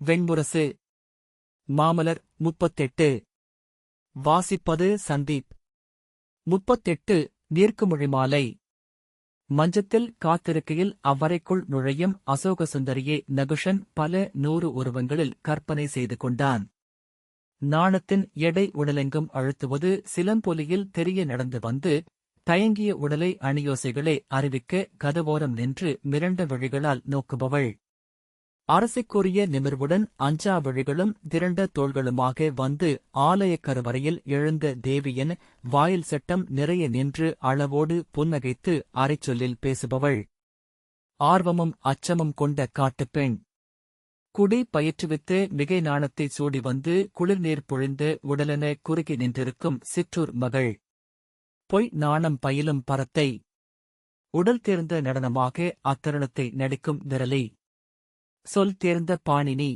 வெண்முரசு. மாமலர் 38. வாசிப்பது சந்தீப். 38. நீர்க்குமிழிமாலை. மஞ்சத்தில் காத்திருக்கையில் அவ்வறைக்குள் நுழையும் அசோகசுந்தரியை நகுஷன் பல 100 உருவங்களில் கற்பனை செய்து கொண்டான். நாணத்தின் எடை உடலெங்கும் அழுத்துவது சிலம்பொலியில் தெரிய நடந்து வந்து, தயங்கிய உடலை அணியோசைகளை அறிவிக்க கதவோரம் நின்று மிரண்ட விழிகளால் நோக்குபவள். அரசிக்குரிய நிமிர்வுடன் அஞ்சா விழிகளும் திரண்ட தோள்களுமாக வந்து ஆலயக் கருவறையில் எழுந்த தேவியன் வாயில் சட்டம் நிறைய நின்று அளவோடு புன்னகைத்து அரைச்சொல்லில் பேசுபவள். ஆர்வமும் அச்சமும் கொண்ட காட்டுப்பெண். குடி பயிற்றுவித்து மிகை நாணத்தை சூடி வந்து குளிர்நீர் பொழிந்து உடலென குறுகி நின்றிருக்கும் சிற்றூர் மகள். பொய் நாணம் பயிலும் பரத்தை. உடல் தேர்ந்த நடனமாக அத்தருணத்தை நடிக்கும் விரலி. சொல் தேர்ந்த பாணினி.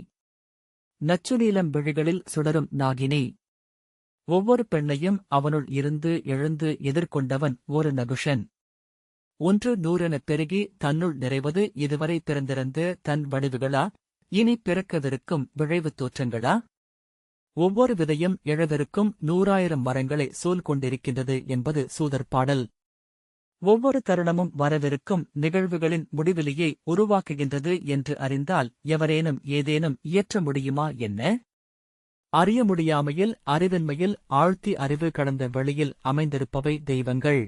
நச்சுநீலம் விழிகளில் சுடரும் நாகினி. ஒவ்வொரு பெண்ணையும் அவனுள் இருந்து எழுந்து எதிர்கொண்டவன் ஒரு நகுஷன். 100 பெருகி தன்னுள் நிறைவது இதுவரை பிறந்திருந்த தன் வடிவுகளா, இனி பிறக்கவிருக்கும் விழைவுத் தோற்றங்களா? ஒவ்வொரு விதையும் எழவிருக்கும் 100,000 மரங்களை சூழ் கொண்டிருக்கின்றது என்பது சூதர்பாடல். ஒவ்வொரு தருணமும் வரவிருக்கும் நிகழ்வுகளின் முடிவிலியை உருவாக்குகின்றது என்று அறிந்தால் எவரேனும் ஏதேனும் இயற்ற முடியுமா என்ன? அறிய முடியாமையில் அறிவின்மையில் ஆழ்த்தி அறிவு கடந்த வெளியில் அமைந்திருப்பவை தெய்வங்கள்.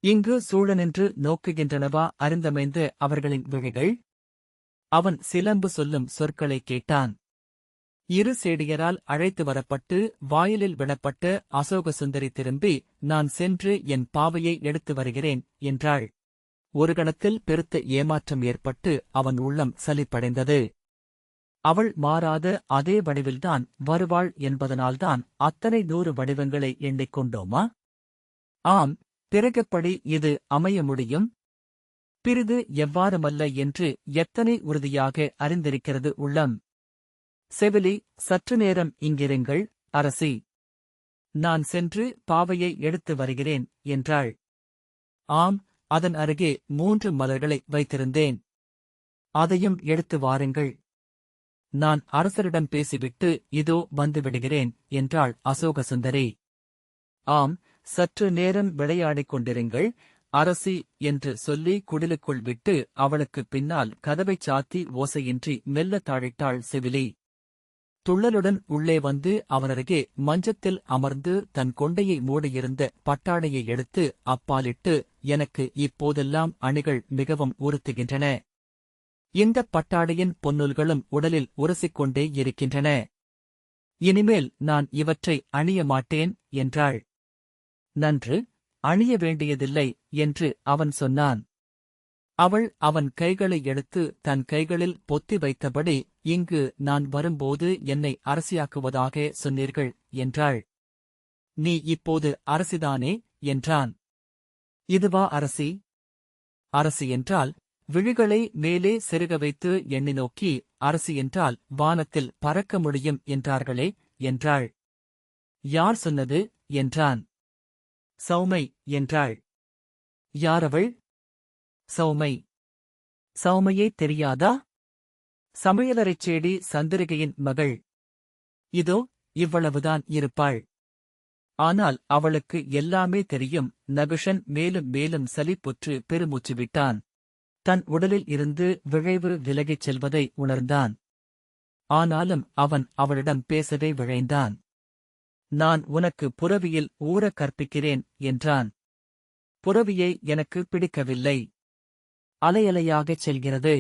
இங்கு சூழநின்று நோக்குகின்றனவா அறிந்தமைந்த அவர்களின் விழிகள்? அவன் சிலம்பு சொல்லும் சொற்களை கேட்டான். இரு சேடியரால் அழைத்து வரப்பட்டு வாயிலில் விடப்பட்ட அசோகசுந்தரி திரும்பி, நான் சென்று என் பாவையை எடுத்து வருகிறேன் என்றாள். ஒரு கணத்தில் பெருத்த ஏமாற்றம் ஏற்பட்டு அவன் உள்ளம் சலிப்படைந்தது. அவள் மாறாத அதே வடிவில்தான் வருவாள் என்பதனால்தான் அத்தனை 100 வடிவங்களை எண்ணிக்கொண்டோமா? ஆம், பிறகப்படி இது அமைய முடியும்? பிறிது எவ்வாறுமல்ல என்று எத்தனை உறுதியாக அறிந்திருக்கிறது உள்ளம். செவிலி, சற்று நேரம் இங்கிருங்கள் அரசி. நான் சென்று பாவையை எடுத்து வருகிறேன் என்றாள். ஆம், அதன் அருகே 3 மலர்களை வைத்திருந்தேன். அதையும் எடுத்து வாருங்கள். நான் அரசரிடம் பேசிவிட்டு இதோ வந்துவிடுகிறேன் என்றாள் அசோகசுந்தரி. ஆம், சற்று நேரம் விளையாடிக் கொண்டிருங்கள் அரசி என்று சொல்லி குடிலுக்குள் விட்டு அவளுக்குப் பின்னால் கதவைச் சாத்தி ஓசையின்றி மெல்ல தாழிட்டாள் செவிலி. துள்ளலுடன் உள்ளே வந்து அவனருகே மஞ்சத்தில் அமர்ந்து தன் கொண்டையை மூடியிருந்த பட்டாடையை எடுத்து அப்பாலிட்டு, எனக்கு இப்போதெல்லாம் அணிகள் மிகவும் உறுத்துகின்றன. இந்தப் பட்டாடையின் பொன்னுல்களும் உடலில் உரசிக்கொண்டே இருக்கின்றன. இனிமேல் நான் இவற்றை அணிய மாட்டேன் என்றாள். நன்று, அணிய வேண்டியதில்லை என்று அவன் சொன்னான். அவள் அவன் கைகளை எடுத்து தன் கைகளில் பொத்தி வைத்தபடி, இங்கு நான் வரும்போது என்னை அரசியாக்குவதாக சொன்னீர்கள் என்றாள். நீ இப்போது அரசிதானே என்றான். இதுவா அரசி? அரசி என்றால் விழிகளை மேலே செருக வைத்து எண்ணி நோக்கி, அரசி என்றால் வானத்தில் பறக்க முடியும் என்றார்களே என்றாள். யார் சொன்னது என்றான். சௌமை என்றாள். யாரவள்? சௌமை. சௌமையே தெரியாதா? சமையலறைச் சேடி சந்திரிகையின் மகள். இதோ இவ்வளவுதான் இருப்பாள். ஆனால் அவளுக்கு எல்லாமே தெரியும். நகுஷன் மேலும் மேலும் சலிப்புற்று பெருமூச்சு விட்டான். தன் உடலில் இருந்து விழைவு விலகிச் செல்வதை உணர்ந்தான். ஆனாலும் அவன் அவளிடம் பேசவே விழைந்தான். நான் உனக்கு புரவியில் ஊற கற்பிக்கிறேன் என்றான். புரவியை எனக்கு பிடிக்கவில்லை. அலையலையாகச் செல்கிறது.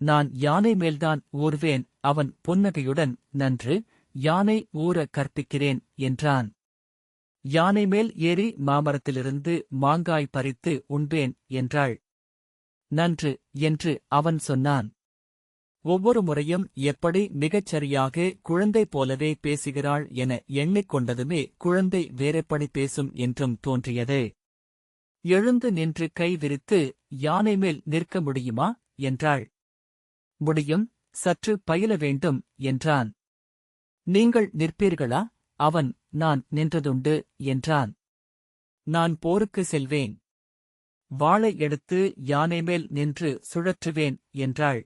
நான் யானை மேல்தான் ஊர்வேன். அவன் புன்னகையுடன், நன்று, யானை ஊற கற்பிக்கிறேன் என்றான். யானை மேல் ஏறி மாமரத்திலிருந்து மாங்காய் பறித்து உண்பேன் என்றாள். நன்று என்று அவன் சொன்னான். ஒவ்வொரு முறையும் எப்படி மிகச் சரியாக குழந்தை போலவே பேசுகிறாள் என எண்ணிக்கொண்டதுமே குழந்தை வேறெப்படி பேசும் என்றும் தோன்றியது. எழுந்து நின்று கை விரித்து, யானை மேல் நிற்க முடியுமா என்றாள். முடியும், சற்று பயில வேண்டும் என்றான். நீங்கள் நிற்பீர்களா? அவன், நான் நின்றதுண்டு என்றான். நான் போருக்கு செல்வேன். வாளை எடுத்து யானை மேல் நின்று சுழற்றுவேன் என்றாள்.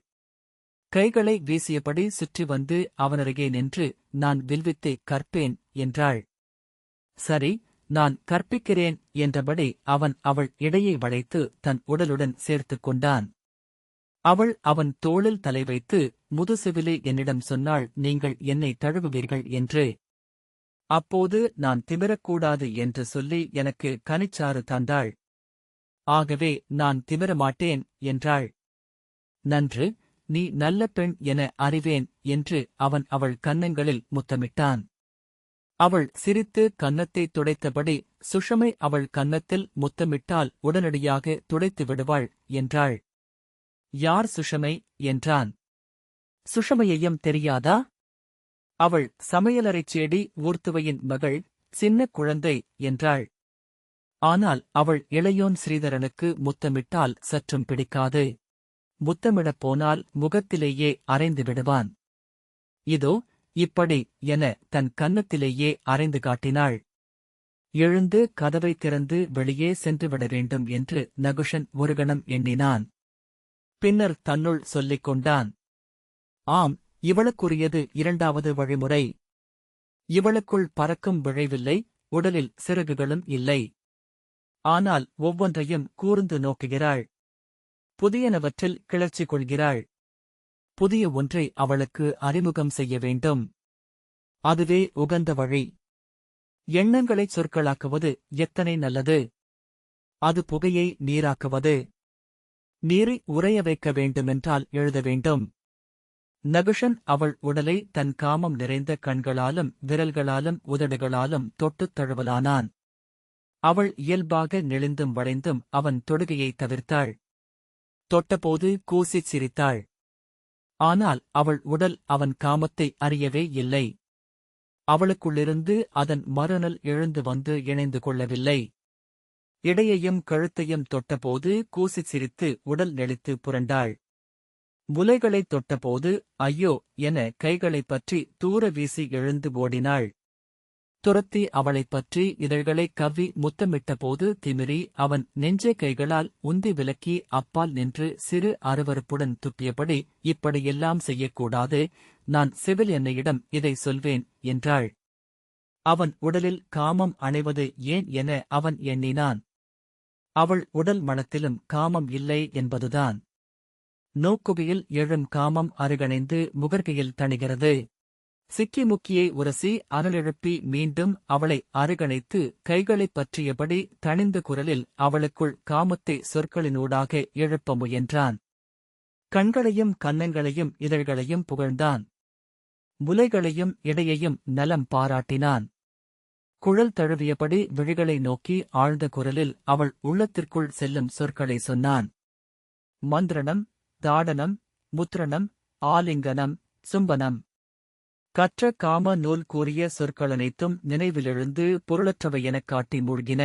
கைகளை வீசியபடி சுற்றி வந்து அவனருகே நின்று, நான் வில்வித்தை கற்பேன் என்றாள். சரி, நான் கற்பிக்கிறேன் என்றபடி அவன் அவள் இடையை வளைத்து தன் உடலுடன் சேர்த்துக் கொண்டான். அவள் அவன் தோளில் தலை வைத்து, முதுசெவிலி என்னிடம் சொன்னாள், நீங்கள் என்னை தழுவுவீர்கள் என்று. அப்போது நான் திமிரக்கூடாது என்று சொல்லி எனக்கு கனிச்சாறு தந்தாள். ஆகவே நான் திமிரமாட்டேன் என்றாள். நன்று, நீ நல்ல பெண் என அறிவேன் என்று அவன் அவள் கன்னங்களில் முத்தமிட்டான். அவள் சிரித்து கன்னத்தை துடைத்தபடி, சுஷமை அவள் கன்னத்தில் முத்தமிட்டால் உடனடியாக துடைத்து விடுவாள் என்றாள். யார் சுஷமை என்றான். சுஷமையையும் தெரியாதா? அவள் சமையலறைச் சேடி ஊர்த்துவையின் மகள், சின்ன குழந்தை என்றாள். ஆனால் அவள் இளையோன் ஸ்ரீதரனுக்கு முத்தமிட்டால் சற்றும் பிடிக்காது. முத்தமிடப் போனால் முகத்திலேயே அறைந்து விடுவான். இதோ இப்படி என தன் கன்னத்திலேயே அறைந்து காட்டினாள். எழுந்து கதவை திறந்து வெளியே சென்றுவிட வேண்டும் என்று நகுஷன் ஒரு கணம் எண்ணினான். பின்னர் தன்னுள் சொல்லிக் கொண்டான். ஆம், இவளுக்குரியது இரண்டாவது வழிமுறை. இவளுக்குள் பறக்கும் விழைவில்லை, உடலில் சிறகுகளும் இல்லை. ஆனால் ஒவ்வொன்றையும் கூர்ந்து நோக்குகிறாள். புதியனவற்றில் கிளர்ச்சி கொள்கிறாள். புதிய ஒன்றை அவளுக்கு அறிமுகம் செய்ய வேண்டும். அதுவே உகந்த வழி. எண்ணங்களைச் சொற்களாக்குவது எத்தனை நல்லது! அது புகையை நீராக்குவது. நீரை உறைய வைக்க வேண்டுமென்றால் எழுத வேண்டும். நகுஷன் அவள் உடலை தன் காமம் நிறைந்த கண்களாலும் விரல்களாலும் உதடுகளாலும் தொட்டுத் தழுவலானான். அவள் இயல்பாக நெளிந்தும் வளைந்தும் அவன் தொடுகையைத் தவிர்த்தாள். தொட்டபோது கூசிச் சிரித்தாள். ஆனால் அவள் உடல் அவன் காமத்தை அறியவே இல்லை. அவளுக்குள்ளிருந்து அதன் மறுநல் எழுந்து வந்து இணைந்து கொள்ளவில்லை. இடையையும் கழுத்தையும் தொட்டபோது கூசிச் சிரித்து உடல் நெளித்து புரண்டாள். முலைகளைத் தொட்டபோது ஐயோ என கைகளைப் பற்றி தூர வீசி எழுந்து ஓடினாள். துரத்தி அவளைப் பற்றி இதழ்களைக் கவ்வி முத்தமிட்டபோது திமிரி அவன் நெஞ்சை கைகளால் உந்தி விலக்கி அப்பால் நின்று சிறு அருவருப்புடன் துப்பியபடி, இப்படியெல்லாம் செய்யக்கூடாது, நான் சிவில் என்னையிடம் இதை சொல்வேன் என்றாள். அவன் உடலில் காமம் அணைவது ஏன் என அவன் எண்ணினான். அவள் உடல் மனத்திலும் காமம் இல்லை என்பதுதான். நோக்குகையில் எழும் காமம் அருகணைந்து முகர்கையில் தணிகிறது. சிக்கி முக்கியை உரசி அனலெழுப்பி மீண்டும் அவளை அருகணைத்து கைகளைப் பற்றியபடி தணிந்த குரலில் அவளுக்குள் காமத்தை சொற்களினூடாக எழுப்ப முயன்றான். கண்களையும் கன்னங்களையும் இதழ்களையும் புகழ்ந்தான். முலைகளையும் இடையையும் நலம் பாராட்டினான். குழல் தழுவியபடி விழிகளை நோக்கி ஆழ்ந்த குரலில் அவள் உள்ளத்திற்குள் செல்லும் சொற்களை சொன்னான். மந்திரணம், தாடனம், முத்ரணம், ஆலிங்கனம், சும்பனம். கற்ற காம நூல் கூறிய சொற்களனைத்தும் நினைவிலெழுந்து பொருளற்றவை எனக் காட்டி மூழ்கின.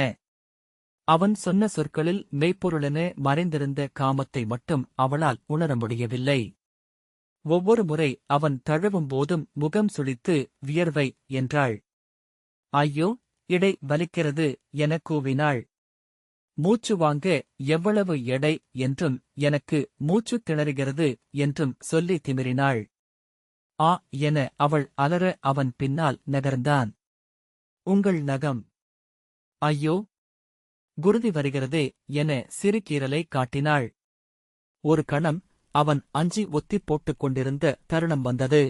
அவன் சொன்ன சொற்களில் மெய்ப்பொருளென மறைந்திருந்த காமத்தை மட்டும் அவளால் உணர முடியவில்லை. ஒவ்வொரு முறை அவன் தழுவும் போதும் முகம் சுளித்து வியர்வை என்றாள். ஐயோ, இடை வலிக்கிறது எனக் கூவினாள். மூச்சு வாங்க எவ்வளவு எடை என்றும் எனக்கு மூச்சு திணறுகிறது என்றும் சொல்லி திமிரினாள். ஆ என அவள் அலற அவன் பின்னால் நகர்ந்தான். உங்கள் நகம். ஐயோ, குருதி வருகிறதே என சிறு கீறலை காட்டினாள். ஒரு கணம் அவன் அஞ்சி ஒத்திப் போட்டுக் கொண்டிருந்த தருணம் வந்தது.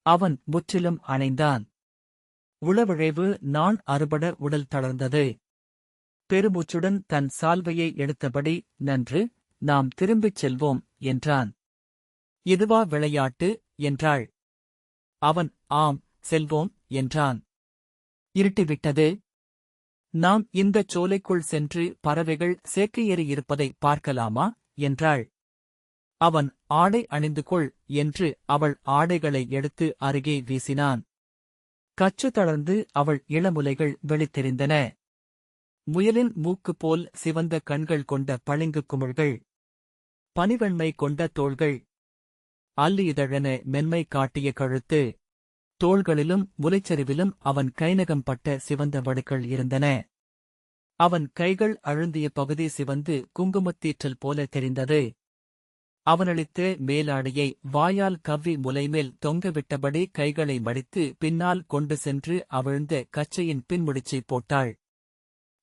அவன் முற்றிலும் அணைந்தான். உளவிழைவு நான் அறுபட உடல் தளர்ந்தது. பெருமூச்சுடன் தன் சால்வையை எடுத்தபடி, நன்று, நாம் திரும்பிச் செல்வோம் என்றான். இதுவா விளையாட்டு என்றாள். அவன் ஆம், செல்வோம் என்றான். இருட்டிவிட்டது. நாம் இந்தச் சோலைக்குள் சென்று பறவைகள் சேக்கையேறி இருப்பதை பார்க்கலாமா என்றாள். அவன் ஆடை அணிந்து கொள் என்று அவள் ஆடைகளை எடுத்து அருகே வீசினான். கச்சு தளர்ந்து அவள் இளமுலைகள் வெளித்தெரிந்தன. முயலின் மூக்கு போல் சிவந்த கண்கள் கொண்ட பளிங்கு குமிழ்கள். பனிவெண்மை கொண்ட தோள்கள். அல்லி இதழென மென்மை காட்டிய கழுத்து. தோள்களிலும் முலைச்சரிவிலும் அவன் கைநகம் பட்ட சிவந்த வடுக்கள் இருந்தன. அவன் கைகள் அழுந்திய பகுதி சிவந்து குங்குமத்தீற்றல் போல தெரிந்தது. அவனளித்த மேலாடையை வாயால் கவ்வி முலைமேல் தொங்கவிட்டபடி கைகளை மடித்து பின்னால் கொண்டு சென்று அவிழ்ந்த கச்சையின் பின்முடிச்சை போட்டாள்.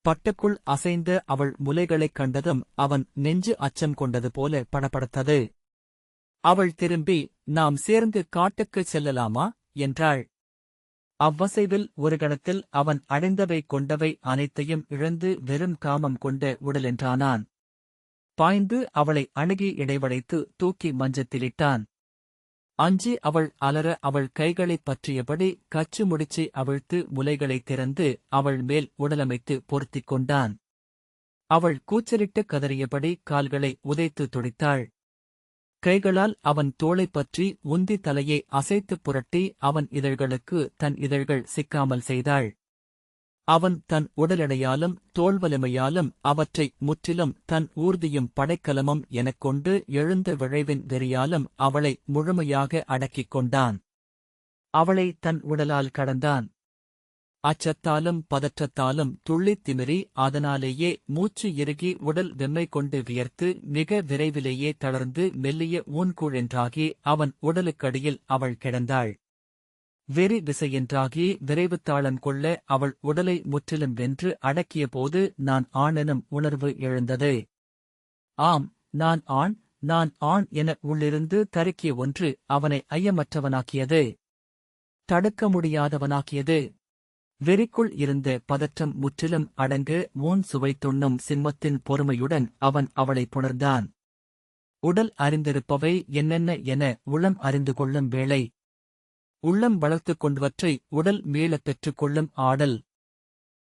பட்டுக்குள் அசைந்த அவள் முலைகளைக் கண்டதும் அவன் நெஞ்சு அச்சம் கொண்டது போல படபடத்தது. அவள் திரும்பி, நாம் சேர்ந்து காட்டுக்குச் செல்லலாமா என்றாள். அவ்வசைவில் ஒரு கணத்தில் அவன் அடைந்தவை கொண்டவை அனைத்தையும் இழந்து வெறும் காமம் கொண்ட உடலென்றானான். பாய்ந்து அவளை அணுகி இடைவளைத்து தூக்கி மஞ்சத்திலிட்டான். அஞ்சி அவள் அலற அவள் கைகளைப் பற்றியபடி கச்சு முடிச்சை அவிழ்த்து முலைகளைத் திறந்து அவள் மேல் உடலமைத்து பொருத்திக் கொண்டான். அவள் கூச்சலிட்டு கதறியபடி கால்களை உதைத்து துடித்தாள். கைகளால் அவன் தோளைப் பற்றி உந்தி தலையை அசைத்துப் புரட்டி அவன் இதழ்களுக்கு தன் இதழ்கள் சிக்காமல் செய்தாள். அவன் தன் உடலெடையாலும் தோள்வலிமையாலும் அவற்றை முற்றிலும் தன் ஊர்தியும் படைக்கலமும் எனக் கொண்டு எழுந்த விழைவின் வெறியாலும் அவளை முழுமையாக அடக்கிக் கொண்டான். அவளை தன் உடலால் கடந்தான். அச்சத்தாலும் பதற்றத்தாலும் துள்ளித் திமிரி அதனாலேயே மூச்சு இறுகி உடல் வெம்மை கொண்டு வியர்த்து மிக விரைவிலேயே தளர்ந்து மெல்லிய ஊன்கூழென்றாகி அவன் உடலுக்கடியில் அவள் கிடந்தாள். வெறி விசையென்றாகி விரைவுத்தாளம் கொள்ள அவள் உடலை முற்றிலும் வென்று அடக்கியபோது நான் ஆணெனும் உணர்வு எழுந்தது. ஆம், நான் ஆண், நான் ஆண் என உள்ளிருந்து தருக்கிய ஒன்று அவனை ஐயமற்றவனாக்கியது, தடுக்க முடியாதவனாக்கியது. வெறிக்குள் இருந்த பதற்றம் முற்றிலும் அடங்க ஊன் சுவை துண்ணும் சிம்மத்தின் பொறுமையுடன் அவன் அவளை புணர்ந்தான். உடல் அறிந்திருப்பவை என்னென்ன என உளம் அறிந்து கொள்ளும் வேளை. உள்ளம் வளர்த்துக் கொண்டவற்றை உடல் மீளப் பெற்றுக் கொள்ளும் ஆடல்.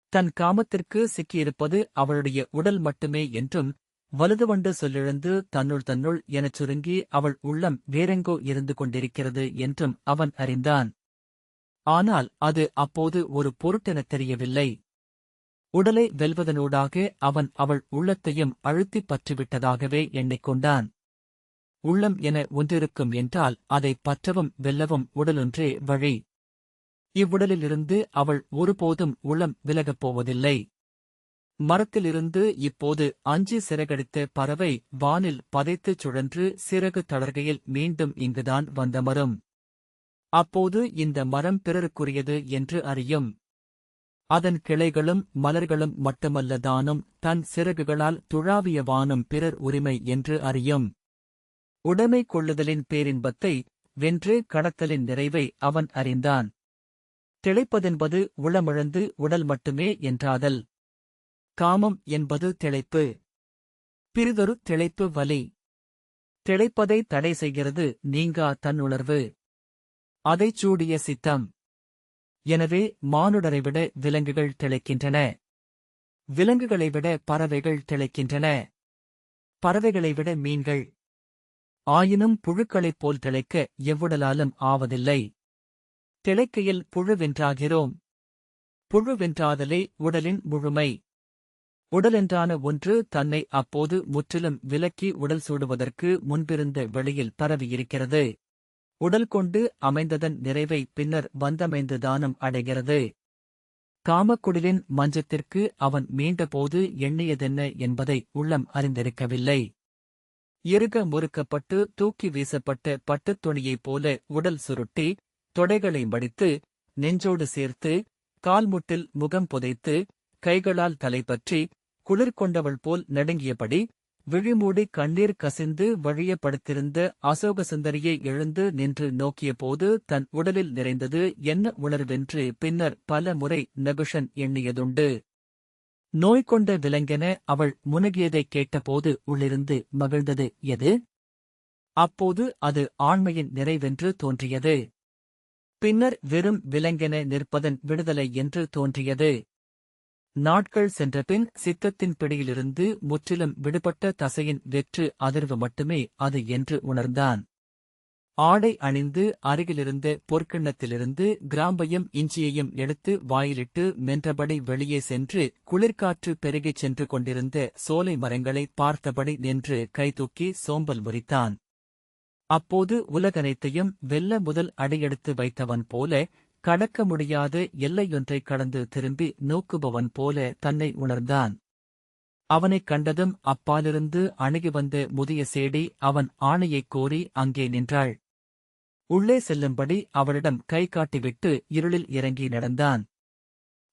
தன் காமத்திற்கு சிக்கியிருப்பது அவளுடைய உடல் மட்டுமே என்றும் வலுதுவண்டு சொல்லிழந்து தன்னுள் எனச் சுருங்கி அவள் உள்ளம் வேறெங்கோ இருந்து கொண்டிருக்கிறது என்றும் அவன் அறிந்தான். ஆனால் அது அப்போது ஒரு பொருட்டெனத் தெரியவில்லை. உடலை வெல்வதனூடாக அவன் அவள் உள்ளத்தையும் அழுத்திப் பற்றிவிட்டதாகவே எண்ணிக்கொண்டான். உள்ளம் என ஒன்றிருக்கும் என்றால் அதைப் பற்றவும் வெல்லவும் உடலொன்றே வழி. இவ்வுடலிலிருந்து அவள் ஒருபோதும் உளம் விலகப் போவதில்லை. மரத்திலிருந்து இப்போது அஞ்சி சிறகடித்த பறவை வானில் பதைத்துச் சுழன்று சிறகு தளர்கையில் மீண்டும் இங்குதான் வந்த மரம். அப்போது இந்த மரம் பிறருக்குரியது என்று அறியும். அதன் கிளைகளும் மலர்களும் மட்டுமல்ல தானும் தன் சிறகுகளால் துழாவிய வானும் பிறர் உரிமை என்று அறியும். உடைமை கொள்ளுதலின் பேரின்பத்தை வென்று கடத்தலின் நிறைவை அவன் அறிந்தான். திளைப்பதென்பது உளமிழந்து உடல் மட்டுமே என்றாதல். காமம் என்பது திளைப்பு. பிறிதொரு திளைப்பு வலி. திளைப்பதை தடை செய்கிறது நீங்கா தன்னுணர்வு. அதைச் சூடிய சித்தம். எனவே மானுடரை விட விலங்குகள் திளைக்கின்றன. விலங்குகளை விட பறவைகள் திளைக்கின்றன. பறவைகளை விட மீன்கள். ஆயினும் புழுக்களைப் போல் திளைக்க எவ்வுடலாலும் ஆவதில்லை. திளைக்கையில் புழுவென்றாகிறோம். புழுவென்றாதலே உடலின் முழுமை. உடலென்றான ஒன்று தன்னை அப்போது முற்றிலும் விலக்கி உடல் சூடுவதற்கு முன்பிருந்த வெளியில் பரவியிருக்கிறது. உடல் கொண்டு அமைந்ததன் நிறைவை பின்னர் வந்தமைந்துதானும் அடைகிறது. காமக்குடிலின் மஞ்சத்திற்கு அவன் மீண்டபோது எண்ணியதென்ன என்பதை உள்ளம் அறிந்திருக்கவில்லை. இறுக முறுக்கப்பட்டு தூக்கி வீசப்பட்ட பட்டுத் துணியைப் போல உடல் சுருட்டி, தொடைகளை மடித்து, நெஞ்சோடு சேர்த்து, கால்முட்டில் முகம் புதைத்து, கைகளால் தலைப்பற்றி, குளிர் கொண்டவள் போல் நடுங்கியபடி, விழிமூடி கண்ணீர் கசிந்து வழிய படுத்திருந்த அசோக சுந்தரியை எழுந்து நின்று நோக்கியபோது தன் உடலில் நிறைந்தது என்ன உணர்வென்று பின்னர் பல முறை நகுஷன் எண்ணியதுண்டு. நோய் கொண்ட விலங்கென அவள் முனகியதைக் கேட்டபோது உள்ளிருந்து மகிழ்ந்தது எது? அப்போது அது ஆண்மையின் நிறைவென்று தோன்றியது. பின்னர் வெறும் விலங்கென நிற்பதன் விடுதலை என்று தோன்றியது. நாட்கள் சென்றபின் சித்தத்தின் பிடியிலிருந்து முற்றிலும் விடுபட்ட தசையின் வெற்று அதிர்வு மட்டுமே அது என்று உணர்ந்தான். ஆடை அணிந்து அருகிலிருந்த பொற்கிண்ணத்திலிருந்து கிராம்பையும் இஞ்சியையும் எடுத்து வாயிலிட்டு மென்றபடி வெளியே சென்று குளிர்காற்று பெருகிச் சென்று கொண்டிருந்த சோலை மரங்களை பார்த்தபடி நின்று கைதூக்கி சோம்பல் முறித்தான். அப்போது உலகனைத்தையும் வெல்ல முதல் அடியெடுத்து வைத்தவன் போல, கடக்க முடியாத எல்லையொன்றைக் கடந்து திரும்பி நோக்குபவன் போல தன்னை உணர்ந்தான். அவனைக் கண்டதும் அப்பாலிருந்து அணுகி வந்த முதிய சேடி அவன் ஆணையைக் கோரி அங்கே நின்றாள். உள்ளே செல்லும்படி அவளிடம் கை காட்டிவிட்டு இருளில் இறங்கி நடந்தான்.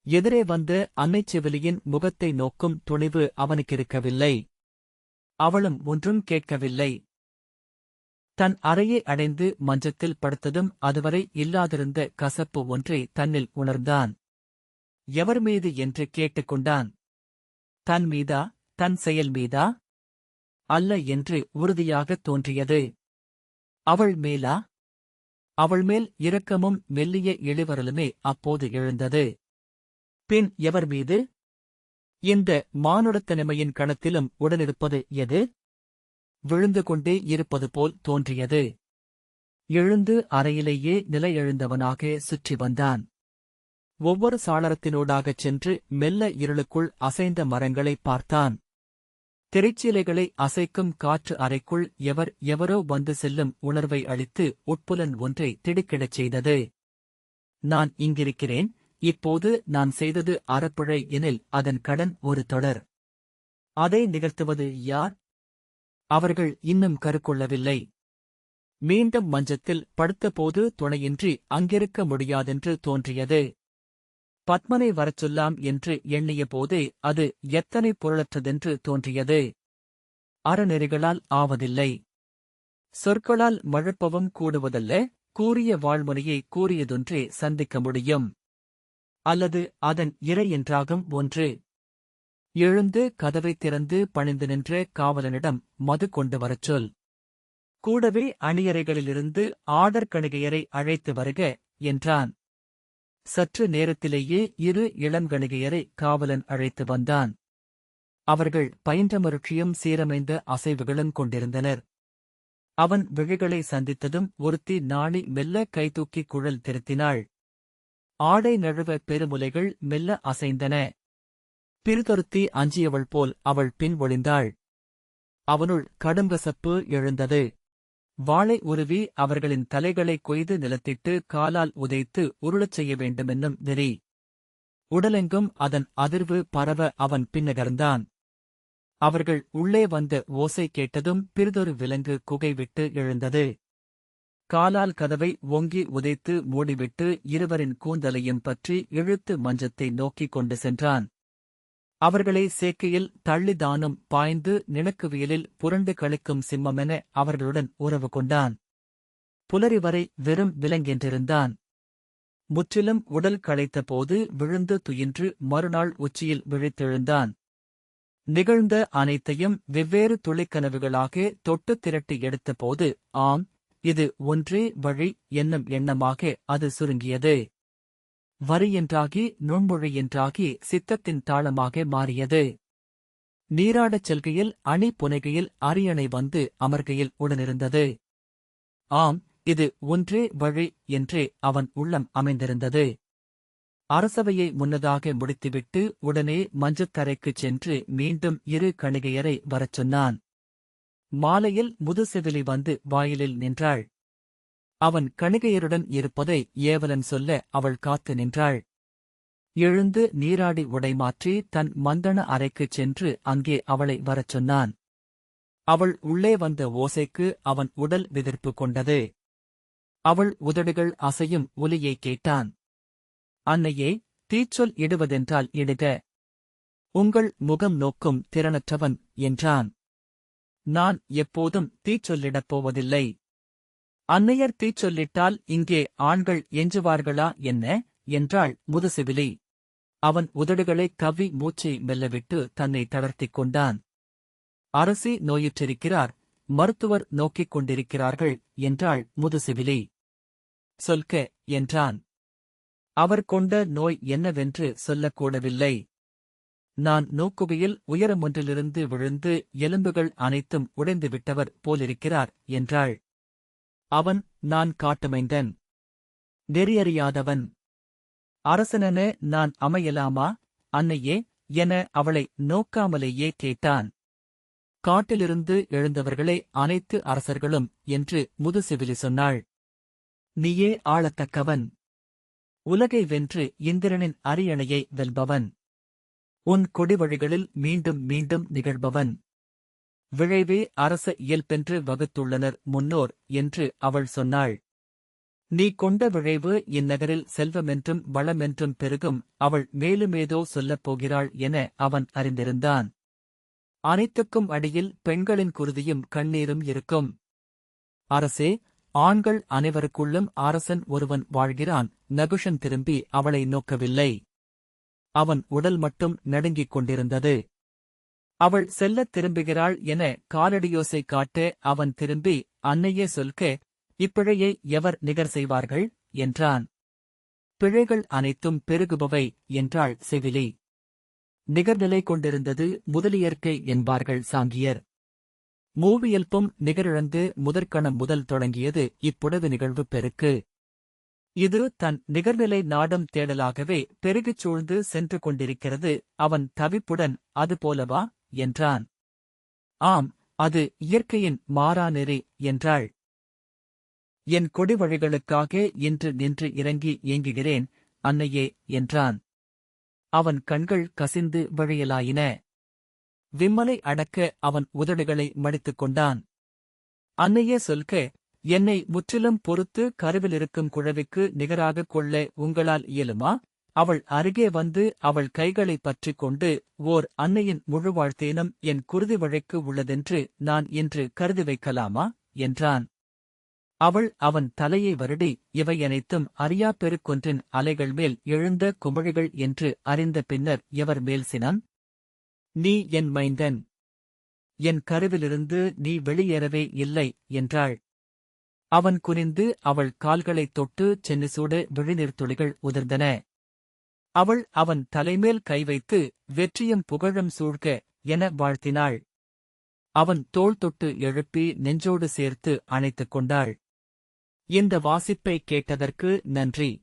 எதிரே வந்த அன்னைச் செவிலியின் முகத்தை நோக்கும் துணிவு அவனுக்கிருக்கவில்லை. அவளும் ஒன்றும் கேட்கவில்லை. தன் அறையை அடைந்து மஞ்சத்தில் படுத்ததும் அதுவரை இல்லாதிருந்த கசப்பு ஒன்றை தன்னில் உணர்ந்தான். எவர் மீது என்று கேட்டுக்கொண்டான். தன் மீதா, தன் செயல் மீதா? அல்ல என்று உறுதியாகத் தோன்றியது. அவள் மேலா? அவள் மேல் இரக்கமும் மெல்லிய இளிவரலுமே அப்போது எழுந்தது. பின் எவர் மீது? இந்த மானுடத்தனிமையின் கணத்திலும் உடனிருப்பது எது? விழுந்து கொண்டே இருப்பது போல் தோன்றியது. எழுந்து அறையிலேயே நிலையெழுந்தவனாக சுற்றி வந்தான். ஒவ்வொரு சாளரத்தினூடாகச் சென்று மெல்ல இருளுக்குள் அசைந்த மரங்களை பார்த்தான். திரைச்சீலைகளை அசைக்கும் காற்று அறைக்குள் எவரோ வந்து செல்லும் உணர்வை அளித்து உட்புலன் ஒன்றை திடுக்கிடச் செய்தது. நான் இங்கிருக்கிறேன், இப்போது நான் செய்தது அறப்பிழை எனில் அதன் கடன் ஒரு தொடர். அதை நிகழ்த்துவது யார்? அவர்கள் இன்னும் கருக்கொள்ளவில்லை. மீண்டும் மஞ்சத்தில் படுத்தபோது துணையின்றி அங்கிருக்க முடியாதென்று தோன்றியது. பத்மனை வரச் சொல்லாம் என்று எண்ணிய போதே அது எத்தனை பொருளற்றதென்று தோன்றியது. அறநெறிகளால் ஆவதில்லை. சொற்களால் மழுப்பவும் கூடுவதல்ல, கூறிய வாழ்முனையை கூறியதொன்றே சந்திக்க முடியும். அல்லது அதன் இறை என்றாகும் ஒன்று. எழுந்து கதவைத் திறந்து பணிந்து நின்ற காவலனிடம் மது கொண்டு வரச் சொல். கூடவே அணியறைகளிலிருந்து ஆடற்கணிகையரை அழைத்து வருக என்றான். சற்று நேரத்திலேயே இரு இளங்கணிகையரை காவலன் அழைத்து வந்தான். அவர்கள் பயின்ற மருட்சியும் சீரமைந்த அசைவுகளும் கொண்டிருந்தனர். அவன் விழிகளை சந்தித்ததும் ஒருத்தி நாணி மெல்ல கைதூக்கி குழல் திருத்தினாள். ஆடை நழுவ பெருமுலைகள் மெல்ல அசைந்தன. பிறிதொருத்தி அஞ்சியவள் போல் அவள் பின் ஒளிந்தாள். அவனுள் கடுங்கசப்பு எழுந்தது. வாளை உருவி அவர்களின் தலைகளை கொய்து நிலத்திட்டு காலால் உதைத்து உருளச் செய்ய வேண்டுமென்னும் நெறி. உடலெங்கும் அதன் அதிர்வு பரவ அவன் பின்னகர்ந்தான். அவர்கள் உள்ளே வந்த ஓசை கேட்டதும் பிறிதொரு விலங்கு குகைவிட்டு எழுந்தது. காலால் கதவை ஓங்கி உதைத்து மூடிவிட்டு இருவரின் கூந்தலையும் பற்றி இழுத்து மஞ்சத்தை நோக்கிக் கொண்டு சென்றான். அவர்களை சேக்கையில் தள்ளிதானும் பாய்ந்து நிலக்குவியலில் புரண்டு களிக்கும் சிம்மமென அவர்களுடன் உறவு கொண்டான். புலரி வரை வெறும் விலங்கென்றிருந்தான். முற்றிலும் உடல் களைத்தபோது விழுந்து துயின்று மறுநாள் உச்சியில் விழித்தெழுந்தான். நிகழ்ந்த அனைத்தையும் வெவ்வேறு துளிக்கனவுகளாக தொட்டு திரட்டி எடுத்தபோது ஆம், இது ஒன்றே வழி என்னும் எண்ணமாக அது சுருங்கியது. வரி என்றாகி நுண்மொழி என்றாகி சித்தத்தின் தாளமாக மாறியது. நீராடச் செல்கையில் அணி புனைகையில் அரியணை வந்து அமர்கையில் உடனிருந்தது. ஆம், இது ஒன்றே வழி என்றே அவன் உள்ளம் அமைந்திருந்தது. அரசவையை முன்னதாக முடித்துவிட்டு உடனே மஞ்சத்தரைக்குச் சென்று மீண்டும் இரு கணிகையரை வரச் சொன்னான். மாலையில் முதுசெவிலி வந்து வாயிலில் நின்றாள். அவன் கணிகையருடன் இருப்பதை ஏவலன் சொல்ல அவள் காத்து நின்றாள். எழுந்து நீராடி உடைமாற்றி தன் மந்தன அறைக்குச் சென்று அங்கே அவளை வரச் சொன்னான். அவள் உள்ளே வந்த ஓசைக்கு அவன் உடல் விதிர்ப்பு கொண்டது. அவள் உதடுகள் அசையும் ஒலியைக் கேட்டான். அன்னையே, தீச்சொல் இடுவதென்றால் இடுக. உங்கள் முகம் நோக்கும் திறனற்றவன் என்றான். நான் எப்போதும் தீச்சொல்லிடப் போவதில்லை. அன்னையர் தீச்சொல்லிட்டால் இங்கே ஆண்கள் எஞ்சுவார்களா என்ன? என்றாள் முதுசெவிலி. அவன் உதடுகளை கவ்வி மூச்சை மெல்லவிட்டு தன்னை தளர்த்திக் கொண்டான். அரசி நோயுற்றிருக்கிறார், மருத்துவர் நோக்கிக் கொண்டிருக்கிறார்கள் என்றாள் முதுசெவிலி. சொல்க என்றான். அவர் கொண்ட நோய் என்னவென்று சொல்லக்கூடவில்லை. நான் நோக்குகையில் உயரமொன்றிலிருந்து விழுந்து எலும்புகள் அனைத்தும் உடைந்துவிட்டவர் போலிருக்கிறார் என்றாள். அவன் நான் காட்டுமைந்தன், நெறியறியாதவன். அரசனென நான் அமையலாமா அன்னையே என அவளை நோக்காமலேயே கேட்டான். காட்டிலிருந்து எழுந்தவர்களே அனைத்து அரசர்களும் என்று முதுசெவிலி சொன்னாள். நீயே ஆளத்தக்கவன். உலகை வென்று இந்திரனின் அரியணையை வெல்பவன். உன் கொடிவழிகளில் மீண்டும் மீண்டும் நிகழ்பவன். விழைவே அரச இயல்பென்று வகுத்துள்ளனர் முன்னோர் என்று அவள் சொன்னாள். நீ கொண்ட விழைவு இந்நகரில் செல்வமென்றும் வளமென்றும் பெருகும் அவள் மேலுமேதோ சொல்லப் போகிறாள் என அவன் அறிந்திருந்தான். அனைத்துக்கும் அடியில் பெண்களின் குருதியும் கண்ணீரும் இருக்கும். அரசே, ஆண்கள் அனைவருக்குள்ளும் அரசன் ஒருவன் வாழ்கிறான். நகுஷன் திரும்பி அவளை நோக்கவில்லை. அவன் உடல் மட்டும் நடுங்கிக் கொண்டிருந்தது. அவள் செல்லத் திரும்புகிறாள் என காலடியோசை காட்ட அவன் திரும்பி, அன்னையே சொல்க, இப்பிழையை எவர் நிகர் செய்வார்கள் என்றான். பிழைகள் அனைத்தும் பெருகுபவை என்றாள் செவிலி. நிகர்நிலை கொண்டிருந்தது முதலியற்கை என்பார்கள் சாங்கியர். மூவியல்பும் நிகரிழந்து முதற்கணம் முதல் தொடங்கியது இப்புடவு நிகழ்வு பெருக்கு. இது தன் நிகர்நிலை நாடும் தேடலாகவே பெருகிச் சூழ்ந்து சென்று கொண்டிருக்கிறது. அவன் தவிப்புடன், அது போலவா என்றான். ஆம், அது இயற்கையின் மாறா நெறி என்றாள். என் கொடிவழிகளுக்காக இன்று நின்று இறங்கி ஏங்குகிறேன் அன்னையே என்றான். அவன் கண்கள் கசிந்து வழியலாயின. விம்மலை அடக்க அவன் உதடுகளை மடித்துக் கொண்டான். அன்னையே சொல்க, என்னை முற்றிலும் பொறுத்து கருவிலிருக்கும் குழவிக்கு நிகராகக் கொள்ள உங்களால் இயலுமா? அவள் அருகே வந்து அவள் கைகளைப் பற்றிக் கொண்டு, ஓர் அன்னையின் முழுவாழ்த்தேனும் என் குருதி வழைக்கு உள்ளதென்று நான் இன்று கருதி வைக்கலாமா என்றான். அவள் அவன் தலையை வருடி, இவை அனைத்தும் அறியா பெருக்கொன்றின் அலைகள் மேல் எழுந்த குமிழிகள் என்று அறிந்த பின்னர் எவர் மேல் சினம்? நீ என் மைந்தன். என் கருவிலிருந்து நீ வெளியேறவே இல்லை என்றாள். அவன் குனிந்து அவள் கால்களைத் தொட்டு சென்னிசூட விழிநீர் துளிகள் உதிர்ந்தன. அவள் அவன் தலைமேல் கை வைத்து, வெற்றியும் புகழும் சூழ்க என வாழ்த்தினாள். அவன் தோள் தொட்டு எழுப்பி நெஞ்சோடு சேர்த்து அணைத்துக் கொண்டாள். இந்த வாசிப்பை கேட்டதற்கு நன்றி.